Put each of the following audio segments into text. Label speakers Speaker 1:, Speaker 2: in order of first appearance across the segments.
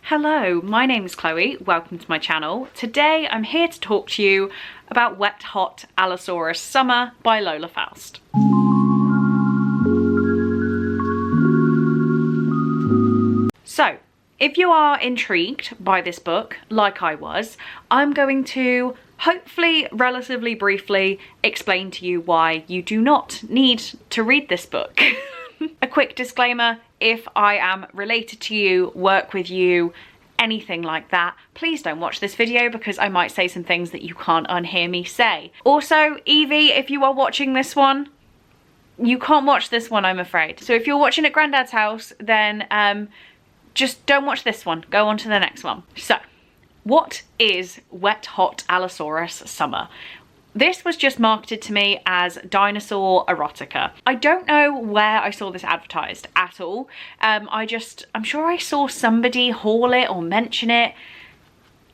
Speaker 1: Hello, my name is Chloe, welcome to my channel. Today I'm here to talk to you about Wet Hot Allosaurus Summer by Lola Faust. So, if you are intrigued by this book, like I was, I'm going to hopefully relatively briefly explain to you why you do not need to read this book. A quick disclaimer, if I am related to you, work with you, anything like that, please don't watch this video because I might say some things that you can't unhear me say. Also, Evie, if you are watching this one, you can't watch this one, I'm afraid. So if you're watching at Grandad's house, then just don't watch this one. Go on to the next one. So, what is Wet Hot Allosaurus Summer? This was just marketed to me as dinosaur erotica. I don't know where I saw this advertised at all. I'm sure I saw somebody haul it or mention it.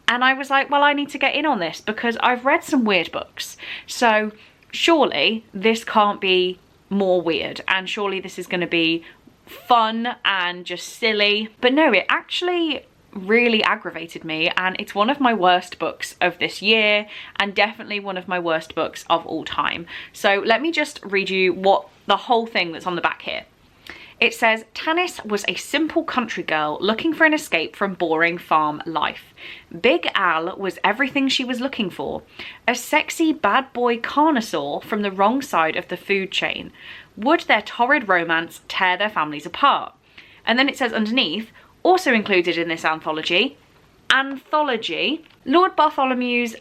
Speaker 1: And I was like, well, I need to get in on this because I've read some weird books. So surely this can't be more weird. And surely this is going to be fun and just silly. But no, it actually really aggravated me, and it's one of my worst books of this year and definitely one of my worst books of all time. So let me just read you what the whole thing that's on the back here. It says, Tanis was a simple country girl looking for an escape from boring farm life. Big Al was everything she was looking for. A sexy bad boy carnosaur from the wrong side of the food chain. Would their torrid romance tear their families apart? And then it says underneath, also included in this anthology, Lord Bartholomew's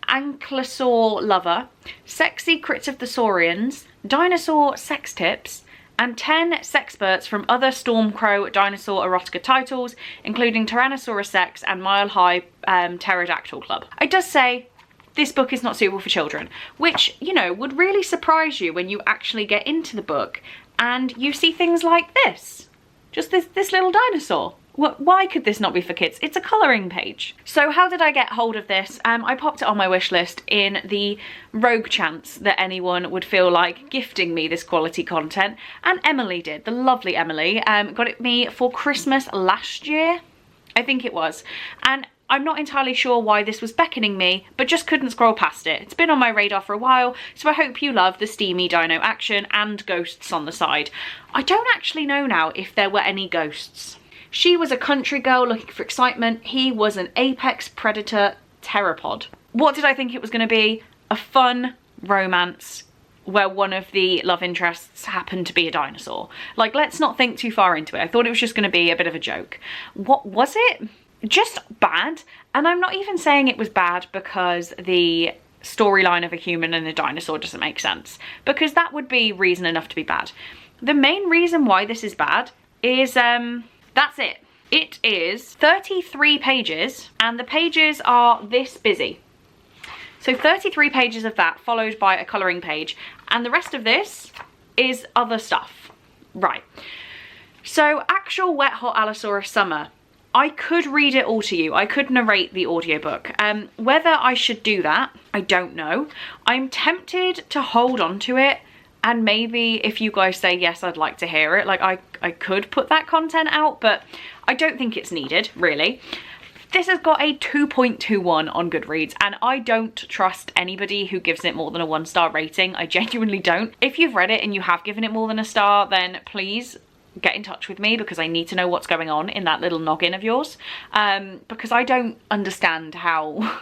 Speaker 1: ankylosaur lover, sexy crits of the saurians, dinosaur sex tips, and 10 sexperts from other Stormcrow dinosaur erotica titles, including Tyrannosaurus Sex and Mile High Pterodactyl Club. It does say this book is not suitable for children, which, you know, would really surprise you when you actually get into the book and you see things like this. Just this little dinosaur. Why could this not be for kids? It's a colouring page. So how did I get hold of this? I popped it on my wish list in the rogue chance that anyone would feel like gifting me this quality content. And Emily did, the lovely Emily, got it me for Christmas last year, I think it was. And I'm not entirely sure why this was beckoning me, but just couldn't scroll past it. It's been on my radar for a while, so I hope you love the steamy dino action and ghosts on the side. I don't actually know now if there were any ghosts. She was a country girl looking for excitement. He was an apex predator theropod. What did I think it was going to be? A fun romance where one of the love interests happened to be a dinosaur. Like, let's not think too far into it. I thought it was just going to be a bit of a joke. What was it? Just bad. And I'm not even saying it was bad because the storyline of a human and a dinosaur doesn't make sense, because that would be reason enough to be bad. The main reason why this is bad is that's it. It is 33 pages and the pages are this busy. So 33 pages of that followed by a colouring page, and the rest of this is other stuff. Right. So actual Wet Hot Allosaurus Summer, I could read it all to you. I could narrate the audiobook. Whether I should do that, I don't know. I'm tempted to hold on to it, and maybe if you guys say yes, I'd like to hear it. Like, I could put that content out, but I don't think it's needed, really. This has got a 2.21 on Goodreads, and I don't trust anybody who gives it more than a 1-star rating. I genuinely don't. If you've read it and you have given it more than a star, then please get in touch with me because I need to know what's going on in that little noggin of yours, because I don't understand how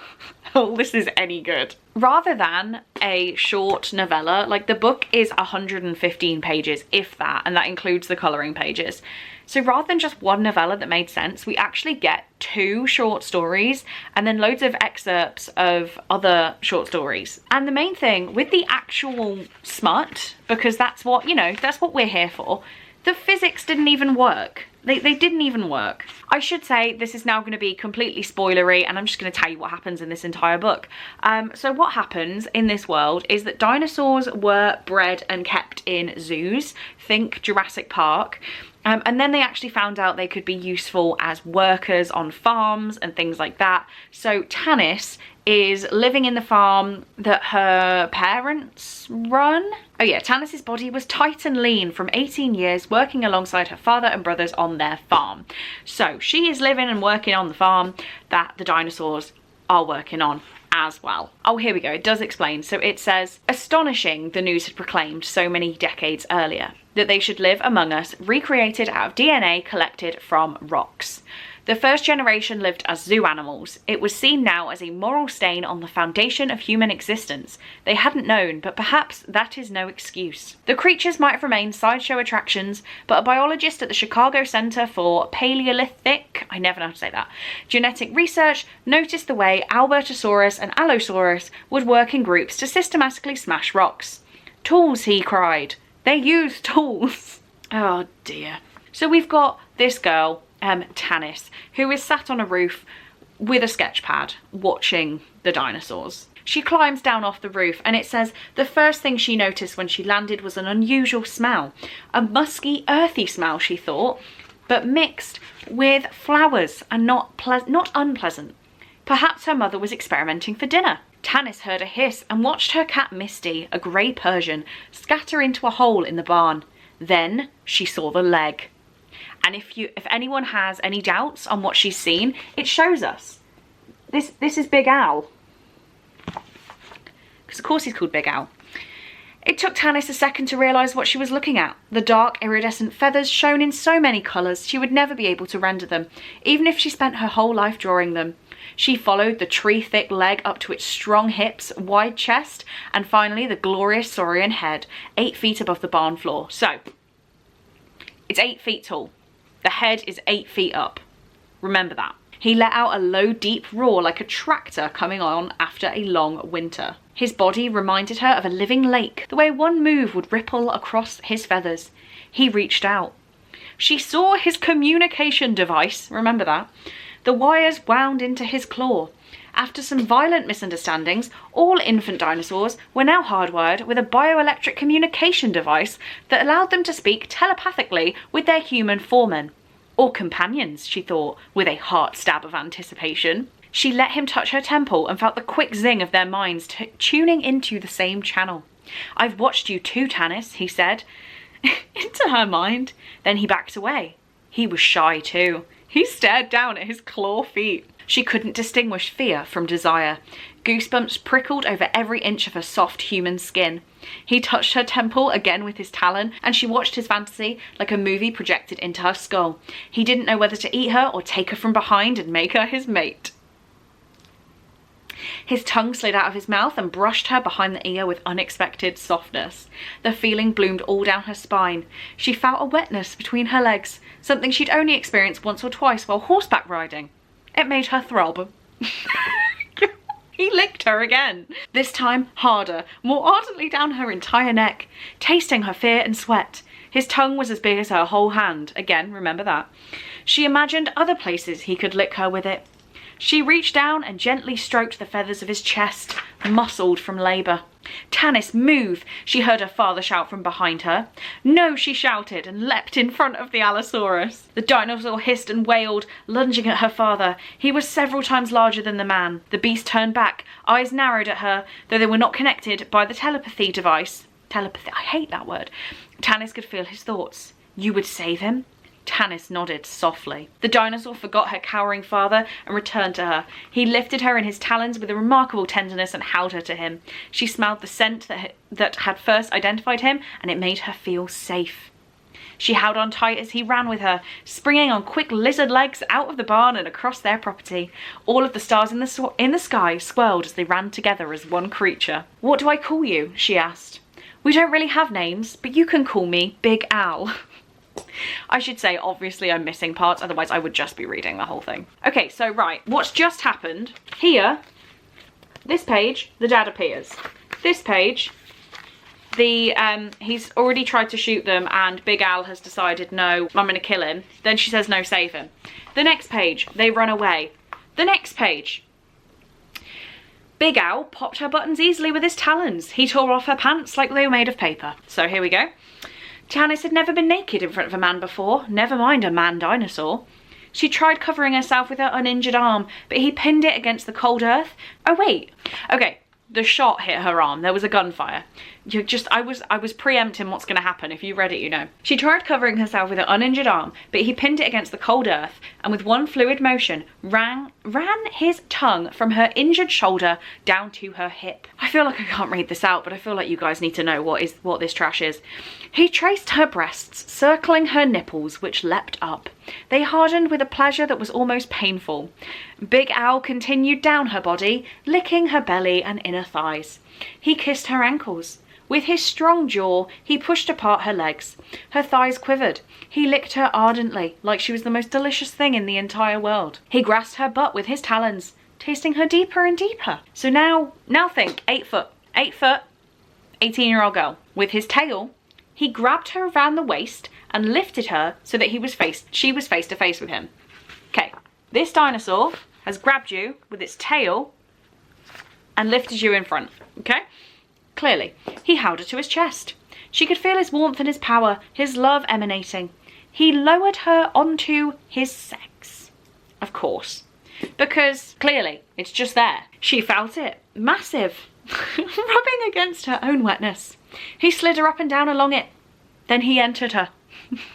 Speaker 1: this is any good. Rather than a short novella, like, the book is 115 pages, if that, and that includes the colouring pages. So rather than just one novella that made sense, we actually get 2 short stories and then loads of excerpts of other short stories. And the main thing with the actual smut, because that's what, you know, that's what we're here for, the physics didn't even work. They didn't even work. I should say this is now going to be completely spoilery, and I'm just going to tell you what happens in this entire book. So what happens in this world is that dinosaurs were bred and kept in zoos. Think Jurassic Park. And then they actually found out they could be useful as workers on farms and things like that. So Tanis is living in the farm that her parents run. Oh yeah, Tanis's body was tight and lean from 18 years working alongside her father and brothers on their farm. So she is living and working on the farm that the dinosaurs are working on as well. Oh, here we go, it does explain. So it says, astonishing, the news had proclaimed so many decades earlier, that they should live among us, recreated out of DNA collected from rocks. The first generation lived as zoo animals. It was seen now as a moral stain on the foundation of human existence. They hadn't known, but perhaps that is no excuse. The creatures might have remained sideshow attractions, but a biologist at the Chicago Center for Paleolithic, I never know how to say that, genetic research noticed the way Albertosaurus and Allosaurus would work in groups to systematically smash rocks. Tools, he cried. They use tools. Oh dear. So we've got this girl, Tanis, who is sat on a roof with a sketch pad watching the dinosaurs. She climbs down off the roof and it says the first thing she noticed when she landed was an unusual smell. A musky, earthy smell, she thought, but mixed with flowers and not unpleasant. Perhaps her mother was experimenting for dinner. Tanis heard a hiss and watched her cat Misty, a grey Persian, scatter into a hole in the barn. Then she saw the leg. And if anyone has any doubts on what she's seen, it shows us. This is Big Al. Because of course he's called Big Al. It took Tanis a second to realise what she was looking at. The dark, iridescent feathers shone in so many colours she would never be able to render them, even if she spent her whole life drawing them. She followed the tree-thick leg up to its strong hips, wide chest, and finally the glorious saurian head, 8 feet above the barn floor. So, it's 8 feet tall. The head is 8 feet up. Remember that. He let out a low, deep roar like a tractor coming on after a long winter. His body reminded her of a living lake, the way one move would ripple across his feathers. He reached out. She saw his communication device, remember that. The wires wound into his claw. After some violent misunderstandings, all infant dinosaurs were now hardwired with a bioelectric communication device that allowed them to speak telepathically with their human foremen. Or companions, she thought, with a heart stab of anticipation. She let him touch her temple and felt the quick zing of their minds tuning into the same channel. I've watched you too, Tanis, he said, into her mind. Then he backed away. He was shy too. He stared down at his claw feet. She couldn't distinguish fear from desire. Goosebumps prickled over every inch of her soft human skin. He touched her temple again with his talon, and she watched his fantasy like a movie projected into her skull. He didn't know whether to eat her or take her from behind and make her his mate. His tongue slid out of his mouth and brushed her behind the ear with unexpected softness. The feeling bloomed all down her spine. She felt a wetness between her legs, something she'd only experienced once or twice while horseback riding. It made her throb. He licked her again, this time harder, more ardently down her entire neck, tasting her fear and sweat. His tongue was as big as her whole hand. Again, remember that. She imagined other places he could lick her with it. She reached down and gently stroked the feathers of his chest, muscled from labour. Tanis, move! She heard her father shout from behind her. No, she shouted and leapt in front of the Allosaurus. The dinosaur hissed and wailed, lunging at her father. He was several times larger than the man. The beast turned back, eyes narrowed at her, though they were not connected by the telepathy device. Telepathy, I hate that word. Tanis could feel his thoughts. You would save him? Tanis nodded softly. The dinosaur forgot her cowering father and returned to her. He lifted her in his talons with a remarkable tenderness and held her to him. She smelled the scent that had first identified him, and it made her feel safe. She held on tight as he ran with her, springing on quick lizard legs out of the barn and across their property. All of the stars in the sky swirled as they ran together as one creature. What do I call you? She asked. We don't really have names, but you can call me Big Al. I should say, obviously I'm missing parts, otherwise I would just be reading the whole thing. Okay, so right, what's just happened, here, this page, the dad appears. This page, he's already tried to shoot them and Big Al has decided, no, I'm gonna kill him. Then she says, no, save him. The next page, they run away. The next page, Big Al popped her buttons easily with his talons. He tore off her pants like they were made of paper. So here we go. Tanis had never been naked in front of a man before, never mind a man dinosaur. She tried covering herself with her uninjured arm, but he pinned it against the cold earth. Oh wait, okay, the shot hit her arm, there was a gunfire. I was preempting what's gonna happen. If you read it, you know. She tried covering herself with her uninjured arm, but he pinned it against the cold earth and with one fluid motion ran his tongue from her injured shoulder down to her hip. I feel like I can't read this out, but I feel like you guys need to know what this trash is. He traced her breasts, circling her nipples, which leapt up. They hardened with a pleasure that was almost painful. Big Al continued down her body, licking her belly and inner thighs. He kissed her ankles. With his strong jaw, he pushed apart her legs. Her thighs quivered. He licked her ardently, like she was the most delicious thing in the entire world. He grasped her butt with his talons, tasting her deeper and deeper. So now think, 8 foot, 18-year-old girl. With his tail, he grabbed her around the waist and lifted her so that she was face to face with him. Okay, this dinosaur has grabbed you with its tail and lifted you in front, okay? Clearly, he held her to his chest. She could feel his warmth and his power, his love emanating. He lowered her onto his sex, of course, because clearly it's just there. She felt it, massive, rubbing against her own wetness. He slid her up and down along it. Then he entered her.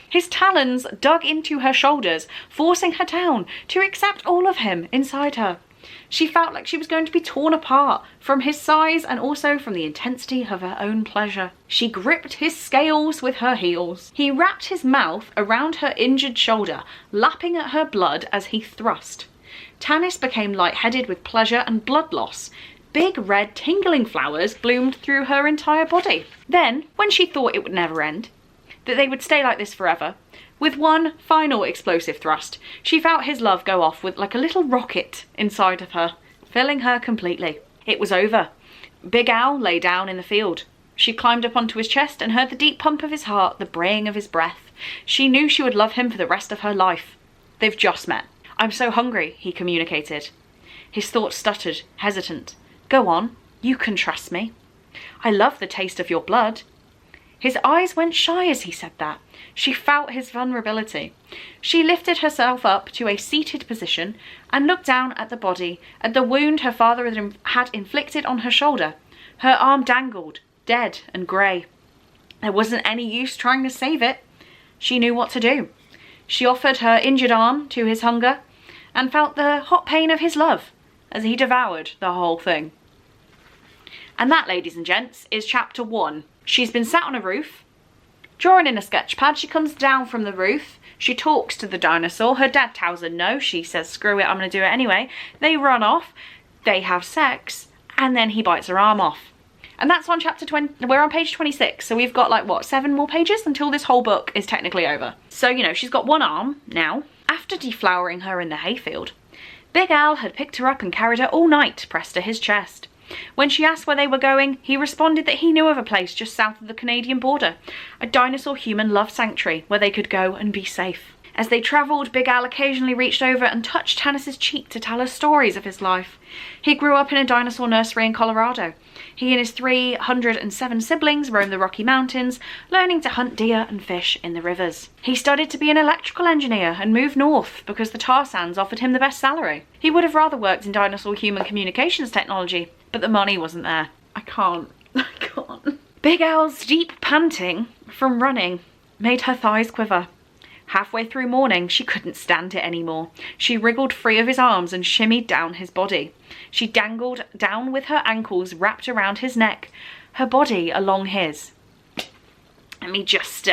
Speaker 1: His talons dug into her shoulders, forcing her down to accept all of him inside her. She felt like she was going to be torn apart from his size and also from the intensity of her own pleasure. She gripped his scales with her heels. He wrapped his mouth around her injured shoulder, lapping at her blood as he thrust. Tanis became lightheaded with pleasure and blood loss. Big red tingling flowers bloomed through her entire body. Then, when she thought it would never end, that they would stay like this forever, with one final explosive thrust, she felt his love go off with like a little rocket inside of her, filling her completely. It was over. Big Al lay down in the field. She climbed up onto his chest and heard the deep pump of his heart, the braying of his breath. She knew she would love him for the rest of her life. They've just met. "I'm so hungry," he communicated. His thoughts stuttered, hesitant. "Go on, you can trust me. I love the taste of your blood." His eyes went shy as he said that. She felt his vulnerability. She lifted herself up to a seated position and looked down at the body, at the wound her father had inflicted on her shoulder. Her arm dangled, dead and grey. There wasn't any use trying to save it. She knew what to do. She offered her injured arm to his hunger and felt the hot pain of his love as he devoured the whole thing. And that, ladies and gents, is chapter 1. She's been sat on a roof, drawing in a sketch pad. She comes down from the roof. She talks to the dinosaur. Her dad tells her no. She says, screw it, I'm going to do it anyway. They run off. They have sex. And then he bites her arm off. And that's on chapter 20. We're on page 26. So we've got like, what, 7 more pages until this whole book is technically over. So, you know, she's got one arm now. After deflowering her in the hayfield, Big Al had picked her up and carried her all night, pressed to his chest. When she asked where they were going, he responded that he knew of a place just south of the Canadian border, a dinosaur-human love sanctuary where they could go and be safe. As they travelled, Big Al occasionally reached over and touched Tanis's cheek to tell her stories of his life. He grew up in a dinosaur nursery in Colorado. He and his 307 siblings roamed the Rocky Mountains, learning to hunt deer and fish in the rivers. He studied to be an electrical engineer and moved north because the tar sands offered him the best salary. He would have rather worked in dinosaur-human communications technology, but the money wasn't there. I can't. Big Al's deep panting from running made her thighs quiver. Halfway through morning, she couldn't stand it anymore. She wriggled free of his arms and shimmied down his body. She dangled down with her ankles wrapped around his neck, her body along his. Let me just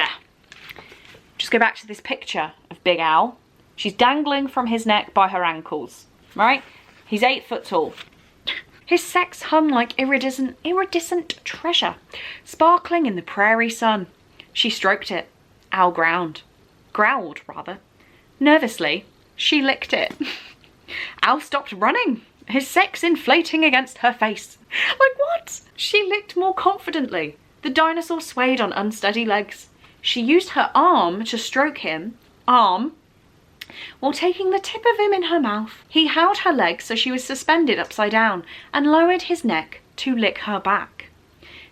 Speaker 1: go back to this picture of Big Al. She's dangling from his neck by her ankles, right? He's 8 foot tall. His sex hung like iridescent treasure, sparkling in the prairie sun. She stroked it. Al growled. Nervously, she licked it. Al stopped running, his sex inflating against her face. Like what? She licked more confidently. The dinosaur swayed on unsteady legs. She used her arm to stroke him, while taking the tip of him in her mouth. He held her legs so she was suspended upside down and lowered his neck to lick her back.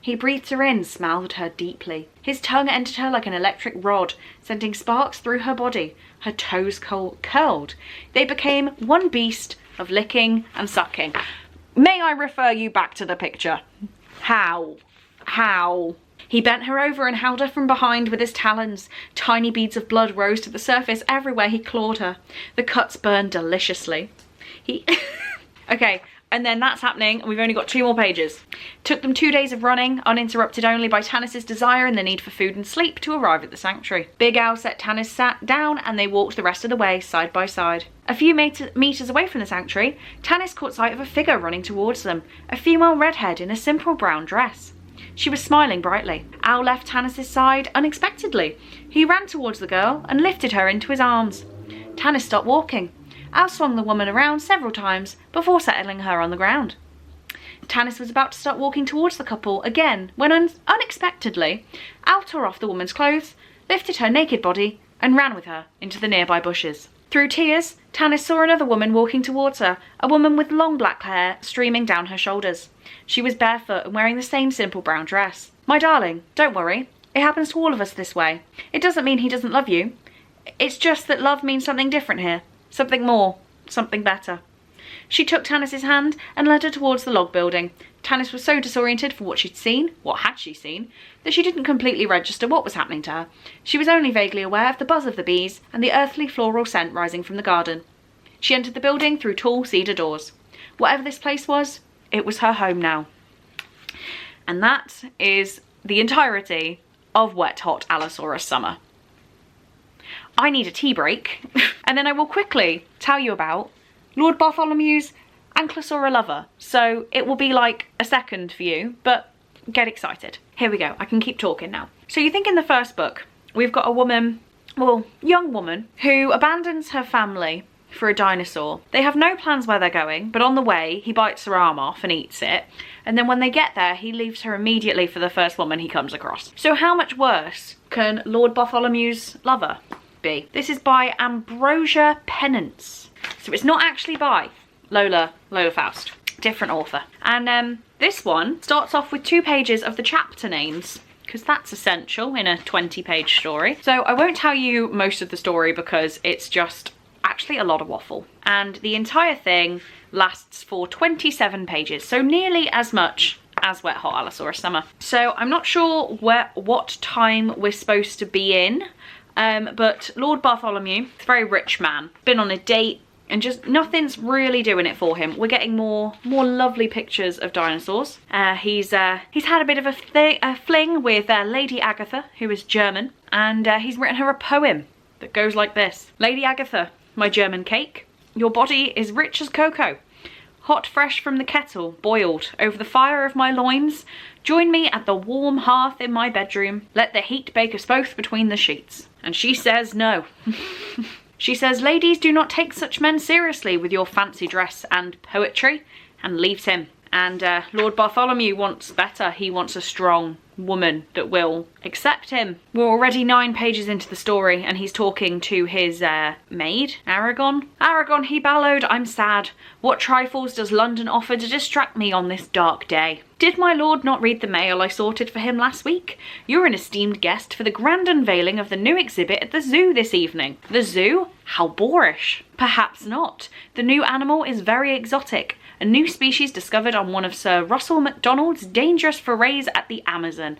Speaker 1: He breathed her in, smelled her deeply. His tongue entered her like an electric rod, sending sparks through her body. Her toes curled. They became one beast of licking and sucking. May I refer you back to the picture? How? He bent her over and held her from behind with his talons. Tiny beads of blood rose to the surface everywhere he clawed her. The cuts burned deliciously. Okay, and then that's happening, and we've only got 2 more pages. Took them 2 days of running, uninterrupted only by Tanis's desire and the need for food and sleep, to arrive at the sanctuary. Big Al set Tanis down, and they walked the rest of the way, side by side. A few meters away from the sanctuary, Tanis caught sight of a figure running towards them, a female redhead in a simple brown dress. She was smiling brightly. Al left Tanis's side unexpectedly. He ran towards the girl and lifted her into his arms. Tanis stopped walking. Al swung the woman around several times before settling her on the ground. Tanis was about to start walking towards the couple again when unexpectedly, Al tore off the woman's clothes, lifted her naked body and ran with her into the nearby bushes. Through tears, Tanis saw another woman walking towards her, a woman with long black hair streaming down her shoulders. She was barefoot and wearing the same simple brown dress. "My darling, don't worry. It happens to all of us this way. It doesn't mean he doesn't love you. It's just that love means something different here. Something more. Something better." She took Tanis's hand and led her towards the log building. Tanis was so disoriented for what had she seen, that she didn't completely register what was happening to her. She was only vaguely aware of the buzz of the bees and the earthly floral scent rising from the garden. She entered the building through tall cedar doors. Whatever this place was, it was her home now. And that is the entirety of Wet Hot Allosaurus Summer. I need a tea break, and then I will quickly tell you about Lord Bartholomew's Ankylosaur lover. So it will be like a second for you, but get excited. Here we go, I can keep talking now. So you think in the first book, we've got a woman, well, young woman, who abandons her family for a dinosaur. They have no plans where they're going, but on the way, he bites her arm off and eats it. And then when they get there, he leaves her immediately for the first woman he comes across. So how much worse can Lord Bartholomew's lover be? This is by Ambrosia Pennance. So it's not actually by Lola Faust, different author. And this one starts off with 2 pages of the chapter names, because that's essential in a 20-page story. So I won't tell you most of the story because it's just actually a lot of waffle. And the entire thing lasts for 27 pages, so nearly as much as Wet Hot Allosaurus Summer. So I'm not sure what time we're supposed to be in, but Lord Bartholomew, a very rich man, been on a date, and just nothing's really doing it for him. We're getting more lovely pictures of dinosaurs. He's had a bit of a fling with Lady Agatha, who is German, and he's written her a poem that goes like this. "Lady Agatha, my German cake, your body is rich as cocoa. Hot fresh from the kettle, boiled over the fire of my loins. Join me at the warm hearth in my bedroom. Let the heat bake us both between the sheets." And she says no. She says, "Ladies, do not take such men seriously with your fancy dress and poetry," and leaves him. And Lord Bartholomew wants better. He wants a strong woman that will accept him. We're already 9 pages into the story, and he's talking to his maid, Aragon. "Aragon," he bellowed, "I'm sad. What trifles does London offer to distract me on this dark day? Did my lord not read the mail I sorted for him last week? You're an esteemed guest for the grand unveiling of the new exhibit at the zoo this evening." The zoo? How boorish. Perhaps not. The new animal is very exotic. A new species discovered on one of Sir Russell MacDonald's dangerous forays at the Amazon.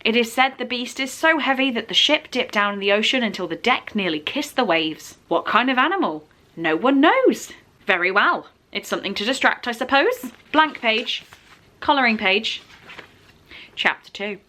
Speaker 1: It is said the beast is so heavy that the ship dipped down in the ocean until the deck nearly kissed the waves. What kind of animal? No one knows. Very well. It's something to distract, I suppose. Blank page. Colouring page. Chapter 2.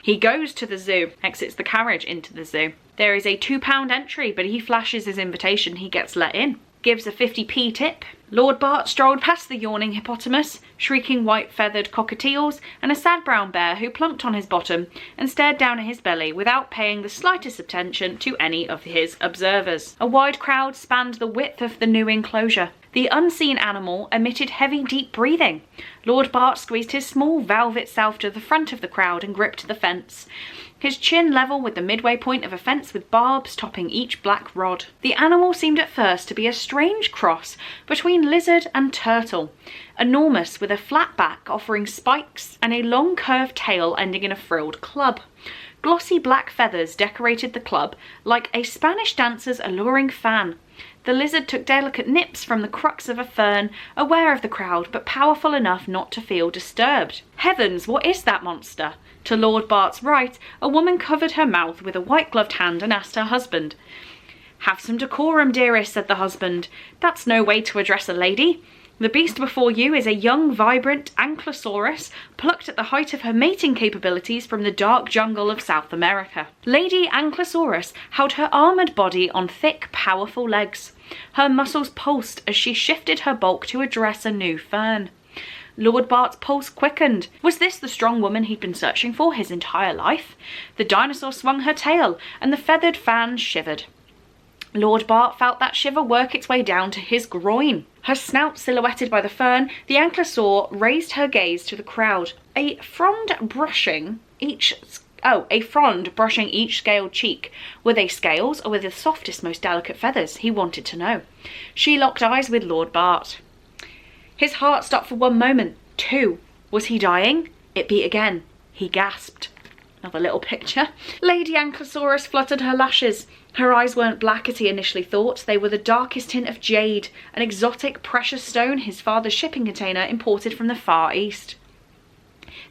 Speaker 1: He goes to the zoo, exits the carriage into the zoo. There is a £2 entry, but he flashes his invitation. He gets let in. Gives a 50p tip. Lord Bart strolled past the yawning hippopotamus, shrieking white feathered cockatiels, and a sad brown bear who plumped on his bottom and stared down at his belly without paying the slightest attention to any of his observers. A wide crowd spanned the width of the new enclosure. The unseen animal emitted heavy, deep breathing. Lord Bart squeezed his small velvet self to the front of the crowd and gripped the fence, his chin level with the midway point of a fence with barbs topping each black rod. The animal seemed at first to be a strange cross between lizard and turtle, enormous with a flat back offering spikes and a long curved tail ending in a frilled club. Glossy black feathers decorated the club like a Spanish dancer's alluring fan. The lizard took delicate nips from the crux of a fern, aware of the crowd, but powerful enough not to feel disturbed. Heavens, what is that monster? To Lord Bart's right, a woman covered her mouth with a white-gloved hand and asked her husband. "Have some decorum, dearest," said the husband. "That's no way to address a lady. The beast before you is a young, vibrant Ankylosaurus, plucked at the height of her mating capabilities from the dark jungle of South America." Lady Ankylosaurus held her armoured body on thick, powerful legs. Her muscles pulsed as she shifted her bulk to address a new fern. Lord Bart's pulse quickened. Was this the strong woman he'd been searching for his entire life? The dinosaur swung her tail, and the feathered fan shivered. Lord Bart felt that shiver work its way down to his groin. Her snout silhouetted by the fern, the ankylosaur raised her gaze to the crowd. A frond brushing each scaled cheek. Were they scales, or were the softest, most delicate feathers? He wanted to know. She locked eyes with Lord Bart. His heart stopped for 1 moment. 2. Was he dying? It beat again. He gasped. Another little picture. Lady Ankylosaurus fluttered her lashes. Her eyes weren't black as he initially thought. They were the darkest tint of jade, an exotic precious stone his father's shipping container imported from the Far East.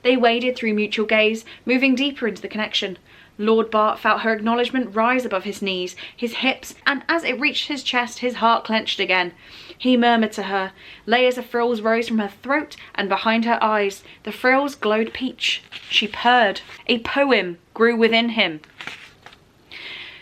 Speaker 1: They waded through mutual gaze, moving deeper into the connection. Lord Bart felt her acknowledgement rise above his knees, his hips, and as it reached his chest, his heart clenched again. He murmured to her. Layers of frills rose from her throat and behind her eyes. The frills glowed peach. She purred. A poem grew within him.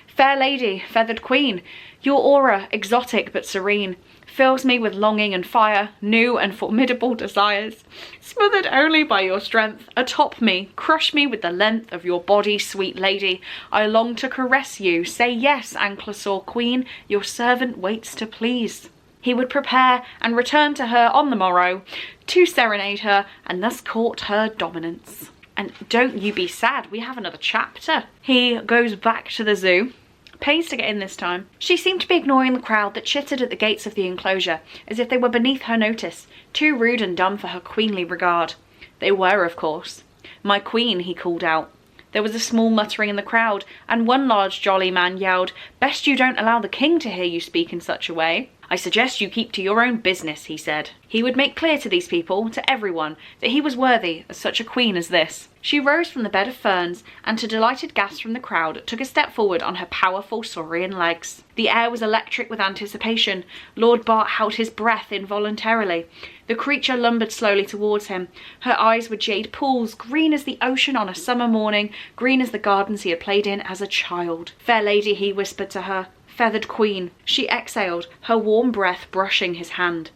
Speaker 1: "Fair lady, feathered queen, your aura, exotic but serene, fills me with longing and fire, new and formidable desires. Smothered only by your strength, atop me, crush me with the length of your body, sweet lady. I long to caress you. Say yes, Ankylosaur queen, your servant waits to please." He would prepare and return to her on the morrow to serenade her and thus court her dominance. And don't you be sad, we have another chapter. He goes back to the zoo. Pays to get in this time. She seemed to be ignoring the crowd that chittered at the gates of the enclosure, as if they were beneath her notice, too rude and dumb for her queenly regard. They were, of course. "My queen," he called out. There was a small muttering in the crowd, and one large jolly man yelled, "Best you don't allow the king to hear you speak in such a way." "I suggest you keep to your own business," he said. He would make clear to these people, to everyone, that he was worthy of such a queen as this. She rose from the bed of ferns, and to delighted gasps from the crowd, took a step forward on her powerful saurian legs. The air was electric with anticipation. Lord Bart held his breath involuntarily. The creature lumbered slowly towards him. Her eyes were jade pools, green as the ocean on a summer morning, green as the gardens he had played in as a child. "Fair lady," he whispered to her. "Feathered queen." She exhaled, her warm breath brushing his hand.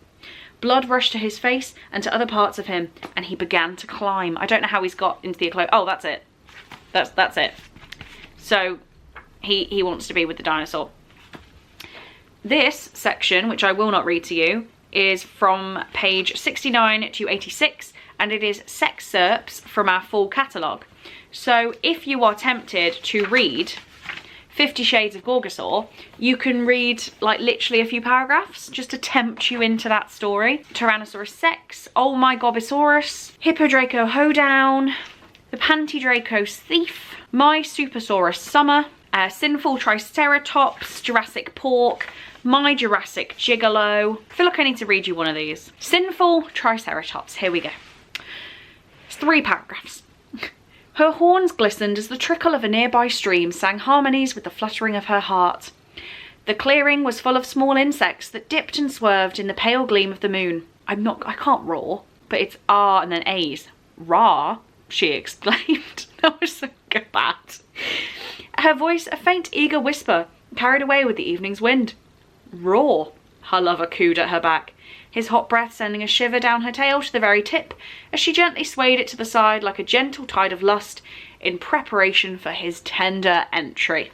Speaker 1: Blood rushed to his face and to other parts of him, and he began to climb. I don't know how he's got into the enclosure. Oh, that's it. That's it. So he wants to be with the dinosaur. This section, which I will not read to you, is from page 69 to 86, and it is excerpts from our full catalogue. So if you are tempted to read 50 Shades of Gorgosaur, you can read like literally a few paragraphs just to tempt you into that story. Tyrannosaurus Rex, Oh My Gobisaurus, Hippodraco Hoedown, the Pantydraco's Thief, My Supersaurus Summer, Sinful Triceratops, Jurassic Pork, My Jurassic Gigolo. I feel like I need to read you one of these. Sinful Triceratops, here we go. It's 3 paragraphs. Her horns glistened as the trickle of a nearby stream sang harmonies with the fluttering of her heart. The clearing was full of small insects that dipped and swerved in the pale gleam of the moon. I can't roar, but it's R and then A's. Ra, she exclaimed. That was so bad. Her voice a faint, eager whisper, carried away with the evening's wind. Roar, her lover cooed at her back, his hot breath sending a shiver down her tail to the very tip, as she gently swayed it to the side like a gentle tide of lust in preparation for his tender entry.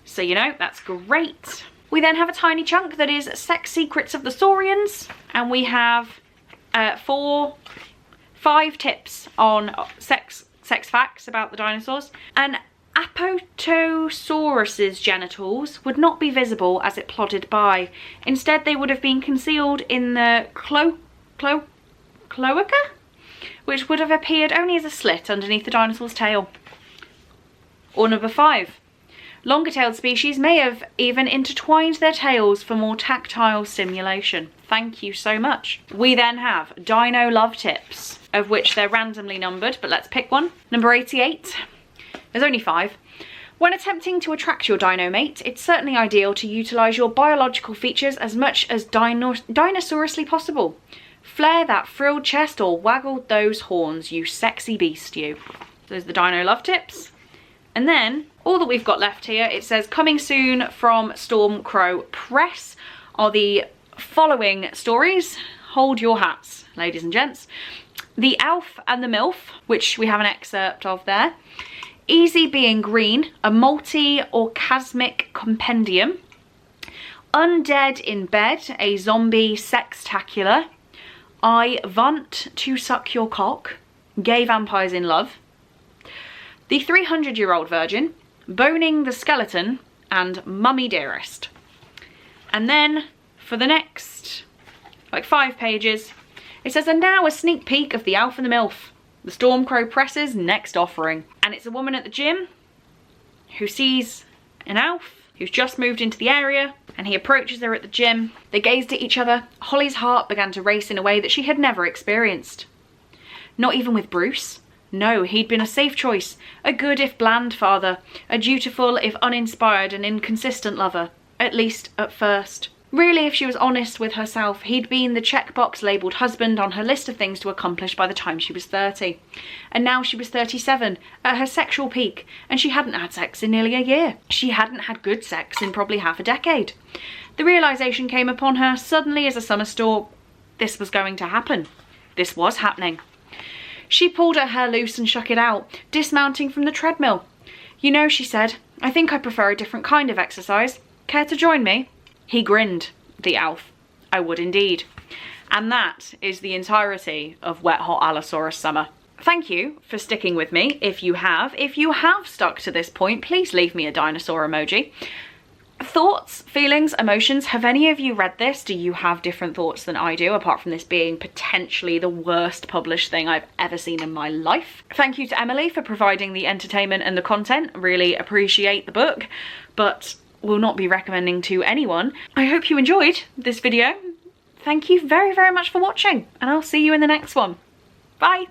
Speaker 1: So, you know, that's great. We then have a tiny chunk that is Sex Secrets of the Saurians, and we have 5 tips on sex facts about the dinosaurs. An Apatosaurus's genitals would not be visible as it plodded by. Instead, they would have been concealed in the cloaca, which would have appeared only as a slit underneath the dinosaur's tail. Or number 5. Longer-tailed species may have even intertwined their tails for more tactile stimulation. Thank you so much. We then have Dino Love Tips, of which they're randomly numbered, but let's pick one. Number 88. There's only 5. When attempting to attract your dino mate, it's certainly ideal to utilise your biological features as much as dinosaurously possible. Flare that frilled chest or waggle those horns, you sexy beast, you. Those are the Dino Love Tips. And then, all that we've got left here, it says coming soon from Storm Crow Press are the following stories. Hold your hats, ladies and gents. The Alf and the MILF, which we have an excerpt of there. Easy Being Green, a multi-orgasmic compendium. Undead in Bed, a zombie sextacular. I Want to Suck Your Cock, Gay Vampires in Love. The 300-Year-Old Virgin, Boning the Skeleton, and Mummy Dearest. And then, for the next, 5 pages, it says, and now a sneak peek of the Alf and the MILF, the Stormcrow Press's next offering. And it's a woman at the gym who sees an Alf who's just moved into the area, and he approaches her at the gym. They gazed at each other. Holly's heart began to race in a way that she had never experienced. Not even with Bruce. No, he'd been a safe choice, a good if bland father, a dutiful if uninspired and inconsistent lover, at least at first. Really, if she was honest with herself, he'd been the checkbox labelled husband on her list of things to accomplish by the time she was 30. And now she was 37, at her sexual peak, and she hadn't had sex in nearly a year. She hadn't had good sex in probably half a decade. The realisation came upon her suddenly as a summer storm. This was going to happen. This was happening. She pulled her hair loose and shook it out, dismounting from the treadmill. You know, she said, I think I prefer a different kind of exercise. Care to join me? He grinned, the Alf. I would indeed. And that is the entirety of Wet Hot Allosaurus Summer. Thank you for sticking with me, if you have. If you have stuck to this point, please leave me a dinosaur emoji. Thoughts, feelings, emotions, have any of you read this? Do you have different thoughts than I do, apart from this being potentially the worst published thing I've ever seen in my life? Thank you to Emily for providing the entertainment and the content. Really appreciate the book, but will not be recommending to anyone. I hope you enjoyed this video. Thank you very, very much for watching, and I'll see you in the next one. Bye!